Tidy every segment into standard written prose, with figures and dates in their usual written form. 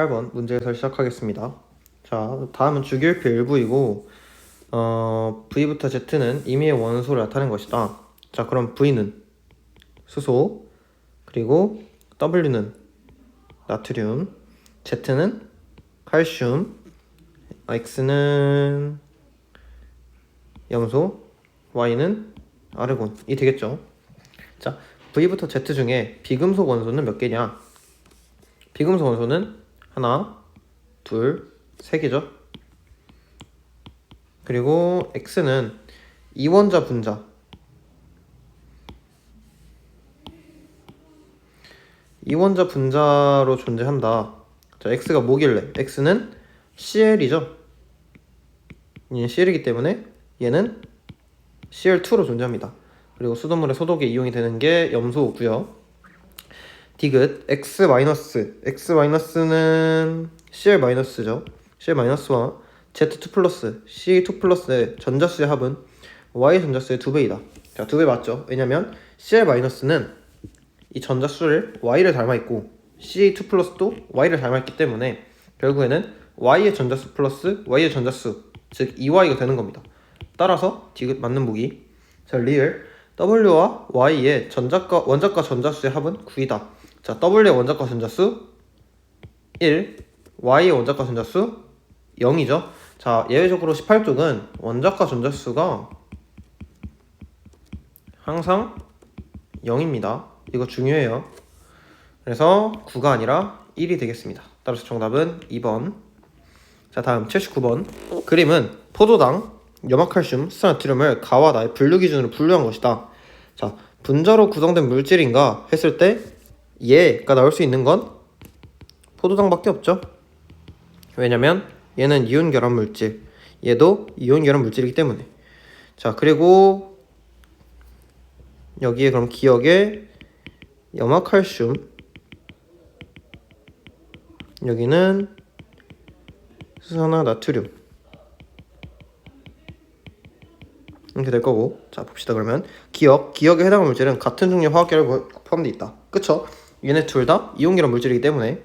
8번 문제 해설 시작하겠습니다. 자, 다음은 주기율표 일부이고 V부터 Z는 임의의 원소를 나타낸 것이다. 자, 그럼 V는 수소, 그리고 W는 나트륨, Z는 칼슘, X는 염소, Y는 아르곤이 되겠죠. 자, V부터 Z 중에 비금속 원소는 몇 개냐? 비금속 원소는 하나, 둘, 세 개죠. 그리고 X는 이원자 분자. 이원자 분자로 존재한다. 자, X가 뭐길래? X는 Cl이죠. 얘는 Cl이기 때문에 얘는 Cl2로 존재합니다. 그리고 수돗물의 소독에 이용이 되는 게 염소고요. 디귿 X-는 Cl-죠. Cl-와 Z2 플러스 C2 플러스의 전자수의 합은 Y 전자수의 2배이다. 자, 2배 맞죠? 왜냐면 Cl-는 이 전자수를 Y를 닮아있고 C2 플러스도 Y를 닮아있기 때문에 결국에는 Y의 전자수 플러스 Y의 전자수, 즉 2Y가 되는 겁니다. 따라서 디귿 맞는 보기. 자, 리을 W와 Y의 원자과 전자수의 합은 9이다. 자, W의 원자과 전자수 1, Y의 원자과 전자수 0이죠. 자, 예외적으로 18쪽은 원자과 전자수가 항상 0입니다. 이거 중요해요. 그래서 9가 아니라 1이 되겠습니다. 따라서 정답은 2번. 자, 다음 79번. 그림은 포도당, 염화칼슘, 수산나트륨을 가와 나의 분류 기준으로 분류한 것이다. 자, 분자로 구성된 물질인가 했을 때 얘가 나올 수 있는 건 포도당밖에 없죠. 왜냐면 얘는 이온 결합 물질, 얘도 이온 결합 물질이기 때문에. 자, 그리고 여기에 그럼 기억에 염화칼슘, 여기는 수산화나트륨 이렇게 될 거고. 자, 봅시다. 그러면 기억에 해당하는 물질은 같은 종류의 화학계열에 포함되어 있다. 그쵸? 얘네 둘 다 이온 결합 물질이기 때문에.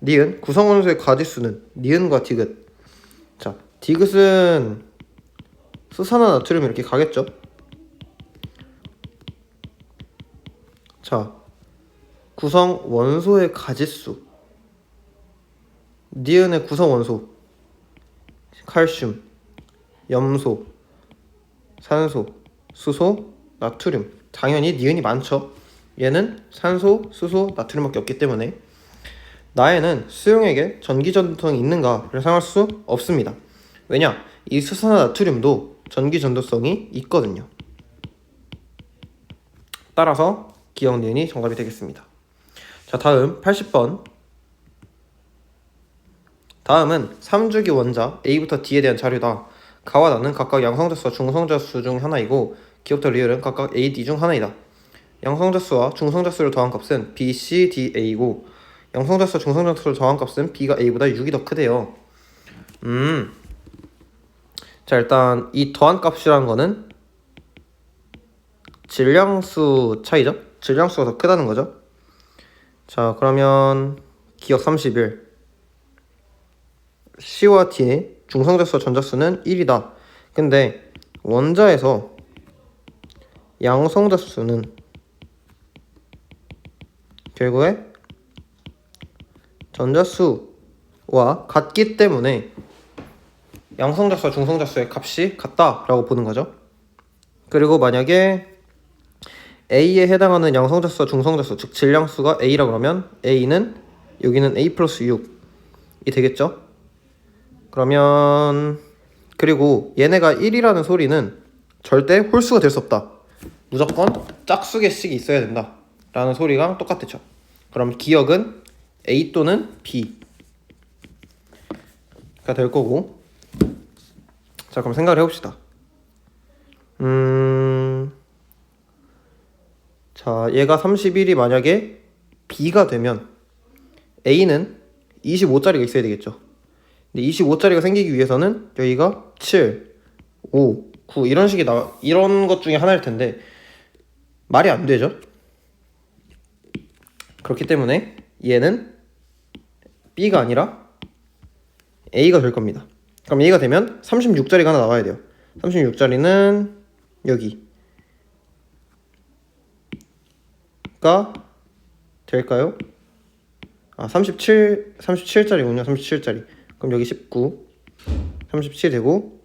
니은 구성원소의 가지수는 니은과 디귿. 자, 디귿은 수산화나트륨 이렇게 가겠죠. 자, 구성원소의 가지수. 니은의 구성원소 칼슘, 염소, 산소, 수소, 나트륨. 당연히 니은이 많죠. 얘는 산소, 수소, 나트륨밖에 없기 때문에 나에는 수용액에 전기전도성이 있는가를 생각할 수 없습니다. 왜냐? 이 수산화나트륨도 전기전도성이 있거든요. 따라서 기억 니은이 정답이 되겠습니다. 자, 다음 80번. 다음은 3주기 원자 A부터 D에 대한 자료다. 가와 나는 각각 양성자수와 중성자수 중 하나이고 기억과 리을은 각각 A, D 중 하나이다. 양성자수와 중성자수를 더한 값은 B, C, D, A고 양성자수와 중성자수를 더한 값은 B가 A보다 6이 더 크대요. 자, 일단 이 더한 값이라는 거는 질량수 차이죠? 질량수가 더 크다는 거죠. 자, 그러면 기억 31. C와 D의 중성자수와 전자수는 1이다. 근데 원자에서 양성자수는 결국에 전자수와 같기 때문에 양성자수와 중성자수의 값이 같다라고 보는 거죠. 그리고 만약에 A에 해당하는 양성자수와 중성자수, 즉 질량수가 A라고 하면 A는 여기는 A 플러스 6이 되겠죠. 그러면 그리고 얘네가 1이라는 소리는 절대 홀수가 될 수 없다. 무조건 짝수개씩이 있어야 된다 라는 소리랑 똑같죠. 그럼 기억은 A 또는 B가 될 거고. 자, 그럼 생각을 해봅시다. 자, 얘가 31이 만약에 B가 되면 A는 25짜리가 있어야 되겠죠. 근데 25짜리가 생기기 위해서는 여기가 7, 5, 9 이런 식이 이런 것 중에 하나일 텐데 말이 안 되죠. 그렇기 때문에 얘는 B가 아니라 A가 될 겁니다. 그럼 A가 되면 36자리가 하나 나와야 돼요. 36자리는 여기가 될까요? 37자리군요. 37자리. 그럼 여기 19, 37 되고,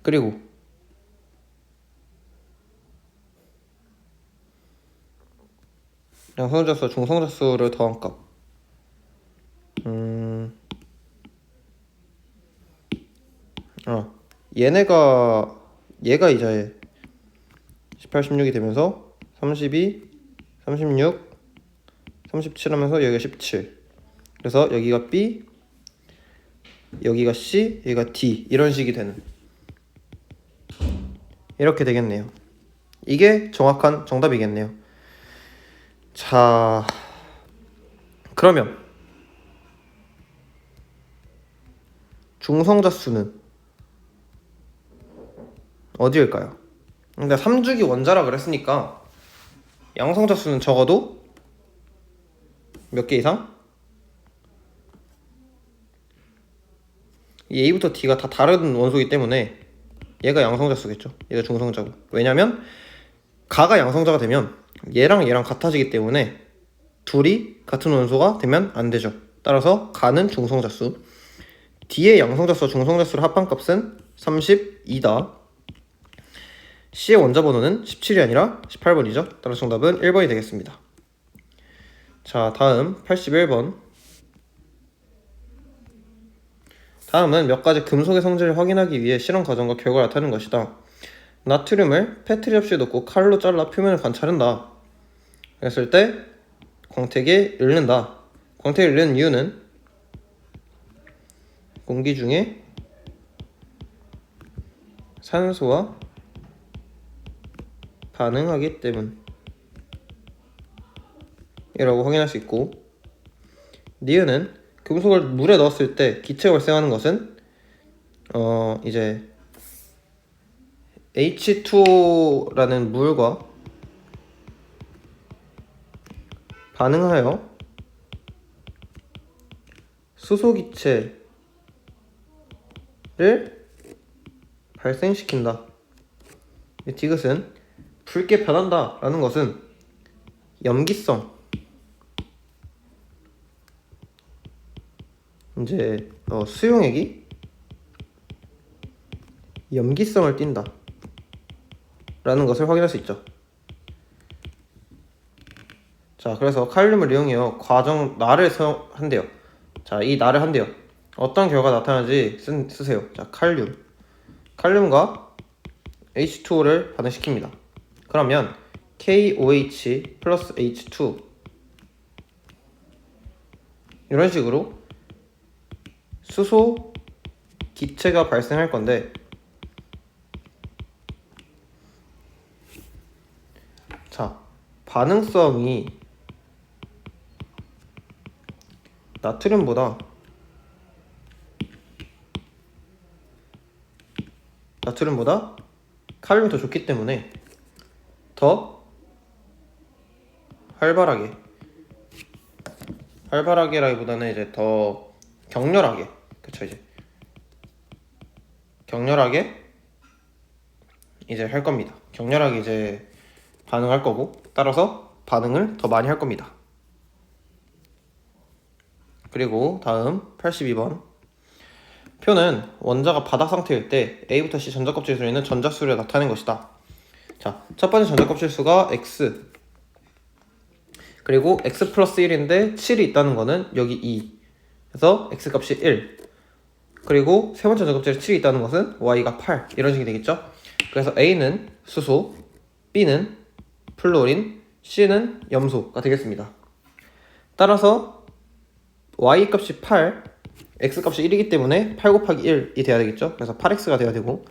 그리고 양성자수, 중성자수를 더한 값. 얘가 이제 18, 16이 되면서 32, 36, 37 하면서 여기가 17. 그래서 여기가 B, 여기가 C, 여기가 D 이런 식이 되는, 이렇게 되겠네요. 이게 정확한 정답이겠네요. 자, 그러면 중성자수는 어디일까요? 그러니까 3주기 원자라 그랬으니까 양성자수는 적어도 몇 개 이상? 이 A부터 D가 다 다른 원소이기 때문에 얘가 양성자수겠죠. 얘가 중성자고. 왜냐면 가가 양성자가 되면 얘랑 얘랑 같아지기 때문에 둘이 같은 원소가 되면 안 되죠. 따라서 가는 중성자수, D의 양성자수와 중성자수를 합한 값은 32다. C의 원자번호는 17이 아니라 18번이죠. 따라서 정답은 1번이 되겠습니다. 자, 다음 81번. 다음은 몇 가지 금속의 성질을 확인하기 위해 실험 과정과 결과를 나타내는 것이다. 나트륨을 페트리 접시에 넣고 칼로 잘라 표면을 관찰한다. 그랬을 때 광택에 잃는다. 광택에 잃는 이유는 공기 중에 산소와 반응하기 때문이라고 확인할 수 있고, 니은은 금속을 물에 넣었을 때 기체가 발생하는 것은 이제 H2O라는 물과 반응하여 수소 기체를 발생시킨다. 디귿은 붉게 변한다 라는 것은 염기성, 이제 수용액이 염기성을 띈다 라는 것을 확인할 수 있죠. 자, 그래서 칼륨을 이용해서 과정 나를 한대요. 자, 이 나를 한대요. 어떤 결과가 나타나는지 쓰세요. 자, 칼륨과 H2O를 반응시킵니다. 그러면 KOH 플러스 H2 이런 식으로 수소 기체가 발생할 건데, 자, 반응성이 나트륨보다 칼륨이 더 좋기 때문에 더 활발하게라기보다는 이제 더 격렬하게, 그쵸, 이제 격렬하게 이제 할 겁니다. 격렬하게 이제 반응할 거고, 따라서 반응을 더 많이 할 겁니다. 그리고 다음 82번. 표는 원자가 바닥 상태일 때 A부터 C 전자껍질 수에 있는 전자수를 나타낸 것이다. 자, 첫 번째 전자껍질 수가 X, 그리고 X 플러스 1인데 7이 있다는 거는 여기 2, 그래서 X 값이 1, 그리고 세 번째 전자껍질에 7이 있다는 것은 Y가 8, 이런 식이 되겠죠. 그래서 A는 수소, B는 플로린, C는 염소가 되겠습니다. 따라서 Y 값이 8, X 값이 1이기 때문에 8 곱하기 1이 돼야 되겠죠. 그래서 8X가 돼야 되고,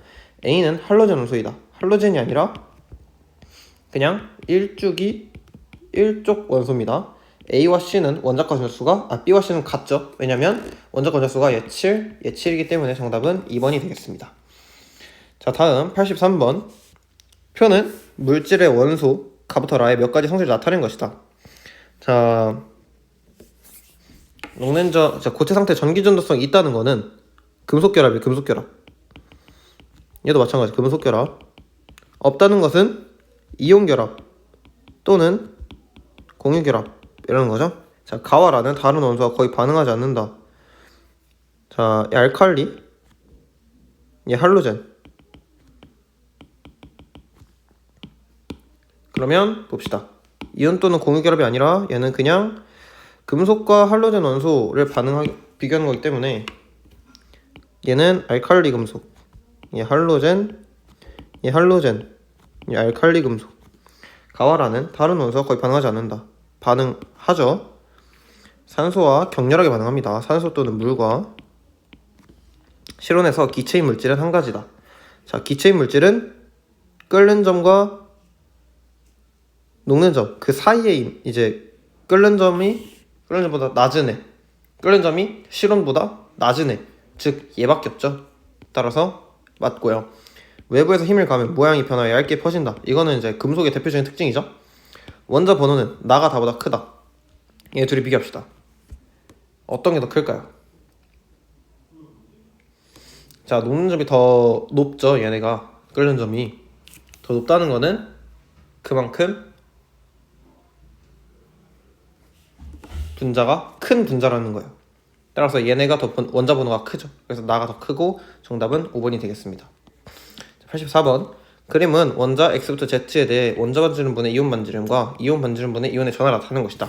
A는 할로젠 원소이다. 할로젠이 아니라 그냥 일쪽 원소입니다. A와 C는 원자과 전자수가 B와 C는 같죠. 왜냐면 원자과 전자수가 얘 7, 얘 7이기 때문에 정답은 2번이 되겠습니다. 자, 다음 83번. 표는 물질의 원소 가부터 라의 몇 가지 성질을 나타낸 것이다. 자, 고체 상태 전기 전도성이 있다는 거는 금속 결합이에요. 금속 결합. 얘도 마찬가지. 금속 결합. 없다는 것은 이온 결합 또는 공유 결합이라는 거죠. 자, 가와라는 다른 원소와 거의 반응하지 않는다. 자, 이 알칼리, 이 할로젠. 그러면 봅시다. 이온 또는 공유 결합이 아니라 얘는 그냥 금속과 할로젠 원소를 비교하는 거기 때문에 얘는 알칼리 금속, 이 할로젠, 이 할로젠, 이 알칼리 금속. 가와라는 다른 원소와 거의 반응하지 않는다. 반응하죠. 산소와 격렬하게 반응합니다. 산소 또는 물과. 실온에서 기체인 물질은 한 가지다. 자, 기체인 물질은 끓는 점과 녹는 점 그 사이에 이제 끓는 점보다 낮은 애, 끓는 점이 실온보다 낮은 애, 즉 얘밖에 없죠. 따라서 맞고요. 외부에서 힘을 가하면 모양이 변하여 얇게 퍼진다. 이거는 이제 금속의 대표적인 특징이죠. 원자 번호는 나가 다보다 크다. 얘 둘이 비교합시다. 어떤 게 더 클까요? 자, 녹는 점이 더 높죠. 얘네가 끓는 점이 더 높다는 거는 그만큼 분자가 큰 분자라는 거예요. 따라서 얘네가 더 원자 번호가 크죠. 그래서 나가 더 크고 정답은 5번이 되겠습니다. 84번. 그림은 원자 X부터 Z에 대해 원자 반지름분의 이온 반지름과 이온 반지름분의 이온의 전하를 나타내는 것이다.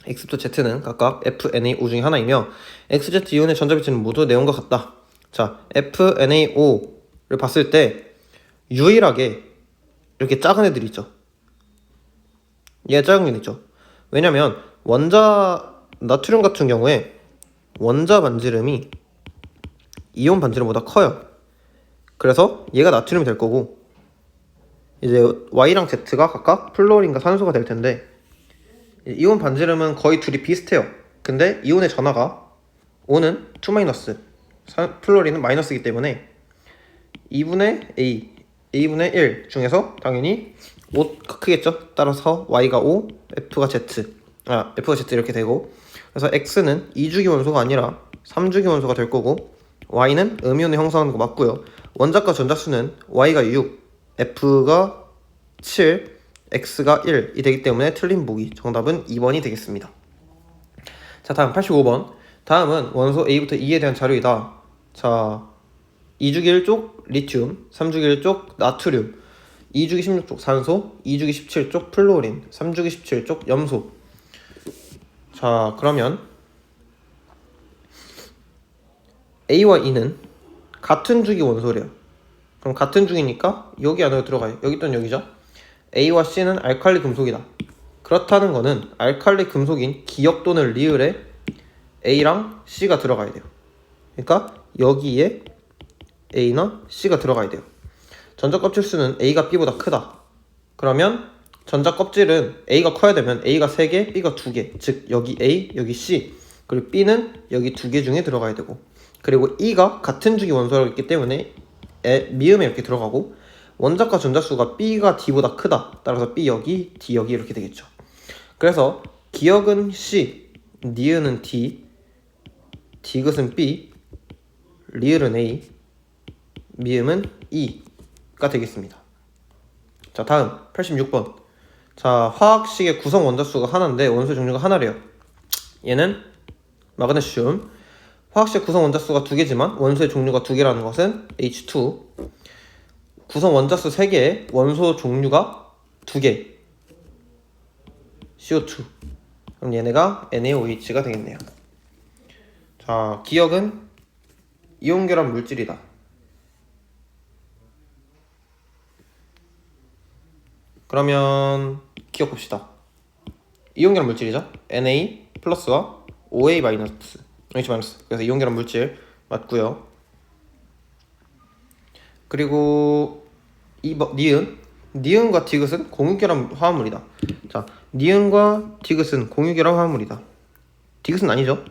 X부터 Z는 각각 FNA5 중에 하나이며 XZ 이온의 전자비치는 모두 네온과 같다. 자, FNA5를 봤을 때 유일하게 이렇게 작은 애들이 있죠. 얘 작은 게 있죠. 왜냐면 원자 나트륨 같은 경우에 원자 반지름이 이온 반지름보다 커요. 그래서 얘가 나트륨이 될 거고 이제 Y랑 Z가 각각 플로린과 산소가 될 텐데 이온 반지름은 거의 둘이 비슷해요. 근데 이온의 전하가 O는 2-, 플로린은 마이너스이기 때문에 2분의 A, A분의 1 중에서 당연히 5가 크겠죠. 따라서 Y가 O, F가 Z 이렇게 되고, 그래서 X는 2주기 원소가 아니라 3주기 원소가 될 거고 Y는 음이온을 형성하는 거 맞고요. 원자과 전자수는 Y가 6, F가 7, X가 1이 되기 때문에 틀린 보기. 정답은 2번이 되겠습니다. 자, 다음 85번. 다음은 원소 A부터 E에 대한 자료이다. 자, 2주기 1쪽 리튬, 3주기 1쪽 나트륨, 2주기 16쪽 산소, 2주기 17쪽 플로린, 3주기 17쪽 염소. 자, 그러면 A와 E는 같은 주기 원소래요. 그럼 같은 주기니까 여기 안으로 들어가요. 여기 또는 여기죠. A와 C는 알칼리 금속이다. 그렇다는 거는 알칼리 금속인 기역 또는 리을에 A랑 C가 들어가야 돼요. 그러니까 여기에 A나 C가 들어가야 돼요. 전자 껍질 수는 A가 B보다 크다. 그러면 전자 껍질은 A가 커야 되면 A가 3개, B가 2개. 즉 여기 A, 여기 C, 그리고 B는 여기 2개 중에 들어가야 되고, 그리고 E가 같은 주기 원소라고 있기 때문에 미음에 이렇게 들어가고, 원자과 전자수가 B가 D보다 크다. 따라서 B 여기, D 여기 이렇게 되겠죠. 그래서 기역은 C, 니은은 D, 디귿은 B, 리을은 A, 미음은 E가 되겠습니다. 자, 다음 86번. 자, 화학식의 구성 원자수가 하나인데 원소 종류가 하나래요. 얘는 마그네슘. 화학식 구성 원자수가 2개지만 원소의 종류가 2개라는 것은 H2. 구성 원자수 3개에 원소 종류가 2개, CO2. 그럼 얘네가 NaOH가 되겠네요. 자, 기역은 이온 결합 물질이다. 그러면 기억 봅시다. 이온 결합 물질이죠. Na 플러스와 OA 마이너스, OH 마이너스. 그래서 이온 결합 물질 맞고요. 그리고 니은과 디귿은 공유결합 화합물이다. 자, 니은과 디귿은 공유결합 화합물이다. 디귿은 아니죠.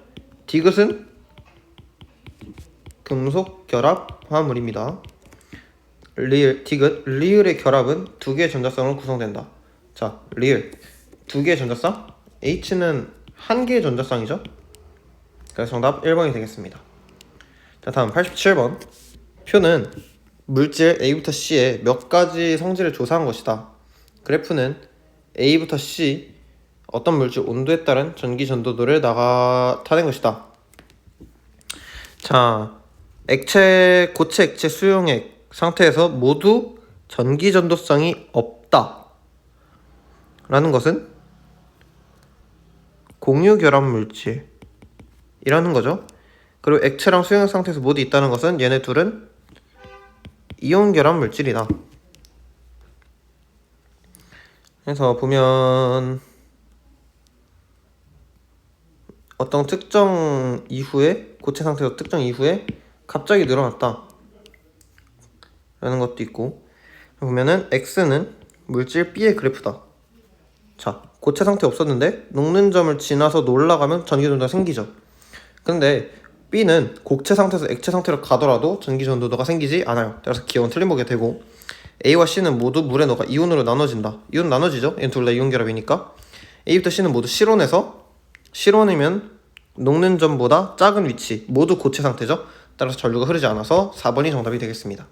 디귿은 금속 결합 화합물입니다. 디귿, 리을의 결합은 2개의 전자쌍으로 구성된다. 자, 리을 2개의 전자쌍, H는 한 개의 전자쌍이죠. 그래서 정답 1번이 되겠습니다. 자, 다음 87번. 표는 물질 A부터 C의 몇 가지 성질을 조사한 것이다. 그래프는 A부터 C 어떤 물질 온도에 따른 전기 전도도를 나타낸 것이다. 자, 고체 액체 수용액 상태에서 모두 전기 전도성이 없다 라는 것은 공유 결합 물질이라는 거죠. 그리고 액체랑 수용액 상태에서 모두 있다는 것은 얘네 둘은 이온 결합 물질이다. 그래서 보면 어떤 특정 이후에, 고체 상태에서 특정 이후에 갑자기 늘어났다 라는 것도 있고, 보면은 X는 물질 B의 그래프다. 자, 고체 상태 없었는데 녹는 점을 지나서 올라가면 전기전도가 생기죠. 근데 B는 고체 상태에서 액체 상태로 가더라도 전기전도도가 생기지 않아요. 따라서 기억은 틀린 보게 되고, A와 C는 모두 물에 녹아 이온으로 나눠진다. 이온 나눠지죠? 얘는 둘 다 이온 결합이니까. A부터 C는 모두 실온에서, 실온이면 녹는 점보다 작은 위치, 모두 고체 상태죠. 따라서 전류가 흐르지 않아서 4번이 정답이 되겠습니다.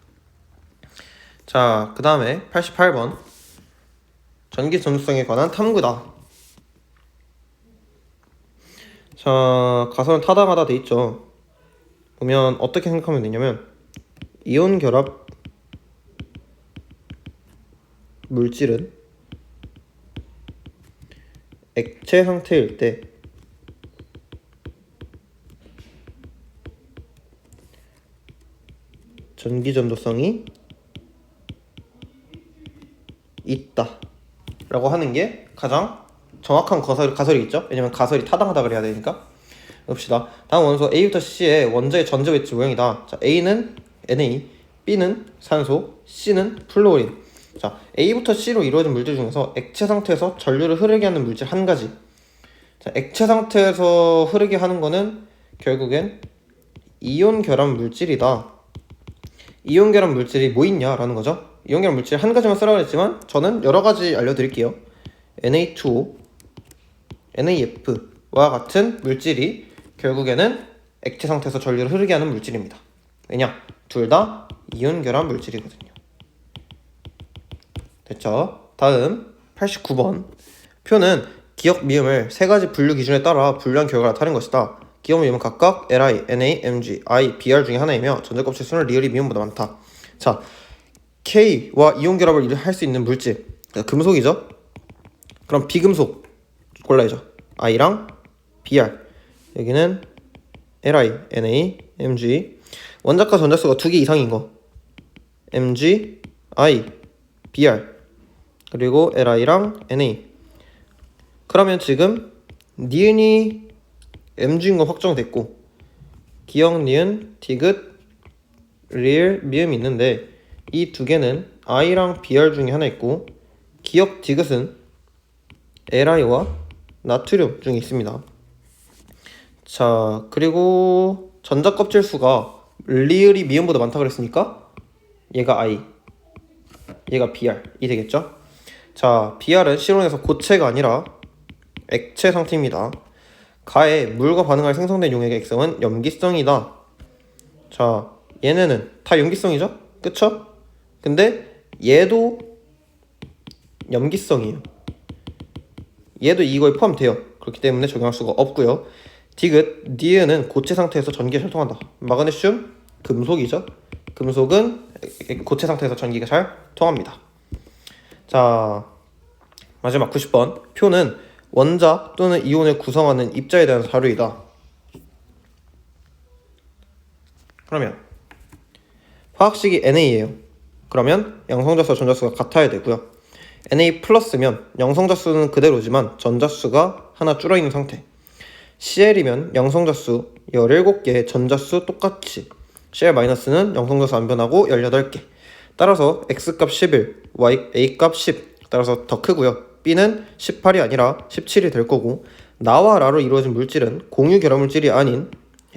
자, 그 다음에 88번. 전기 전도성에 관한 탐구다. 자, 가설은 타당하다 돼 있죠. 보면 어떻게 생각하면 되냐면, 이온 결합 물질은 액체 상태일 때 전기 전도성이 있다 라고 하는 게 가장 정확한 가설이 있죠. 왜냐면 가설이 타당하다 그래야 되니까. 봅시다. 다음 원소 A부터 C의 원자의 전자 배치 모형이다. 자, A는 Na, B는 산소, C는 플루오린. 자, A부터 C로 이루어진 물질 중에서 액체 상태에서 전류를 흐르게 하는 물질 한 가지. 자, 액체 상태에서 흐르게 하는 거는 결국엔 이온 결합 물질이다. 이온 결합 물질이 뭐 있냐라는 거죠. 이온 결합 물질 한 가지만 쓰라고 했지만 저는 여러 가지 알려드릴게요. Na2O, NAF와 같은 물질이 결국에는 액체 상태에서 전류를 흐르게 하는 물질입니다. 왜냐? 둘 다 이온 결합 물질이거든요. 됐죠? 다음 89번. 표는 기억 미음을 세 가지 분류 기준에 따라 분류한 결과를 나타낸 것이다. 기억 미음은 각각 Li, Na, Mg, I, Br 중에 하나이며 전자 껍질 수는 리얼이 미음보다 많다. 자, K와 이온 결합을 할 수 있는 물질, 금속이죠? 그럼 비금속 골라야죠. I랑 Br. 여기는 Li, Na, Mg. 원자과 전자수가 2개 이상인 거 Mg, I, Br. 그리고 Li랑 Na. 그러면 지금 니은이 Mg인 거 확정됐고, 기억 니은, 디귿, 리을, 미음이 있는데 이 두 개는 I랑 Br 중에 하나 있고, 기억 디귿은 Li와 나트륨 중에 있습니다. 자, 그리고 전자 껍질 수가 리을이 미음보다 많다 그랬으니까 얘가 I, 얘가 Br이 되겠죠. 자, Br은 실온에서 고체가 아니라 액체 상태입니다. 가에 물과 반응할 생성된 용액의 액성은 염기성이다. 자, 얘네는 다 염기성이죠? 그쵸? 근데 얘도 염기성이에요. 얘도 이거에 포함돼요. 그렇기 때문에 적용할 수가 없고요. 디귿, 니은은 고체 상태에서 전기가 잘 통한다. 마그네슘, 금속이죠? 금속은 고체 상태에서 전기가 잘 통합니다. 자, 마지막 90번. 표는 원자 또는 이온을 구성하는 입자에 대한 사료이다. 그러면 화학식이 NA예요. 그러면 양성자수와 전자수가 같아야 되고요. Na 플러스면 양성자수는 그대로지만 전자수가 하나 줄어있는 상태. Cl이면 양성자수 17개, 전자수 똑같이. Cl 마이너스는 양성자수 안 변하고 18개. 따라서 X값 11, A값 10. 따라서 더 크고요. B는 18이 아니라 17이 될 거고, 나와 라로 이루어진 물질은 공유 결합 물질이 아닌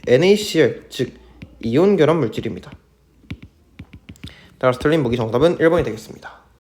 NaCl, 즉 이온 결합 물질입니다. 따라서 틀린 보기 정답은 1번이 되겠습니다.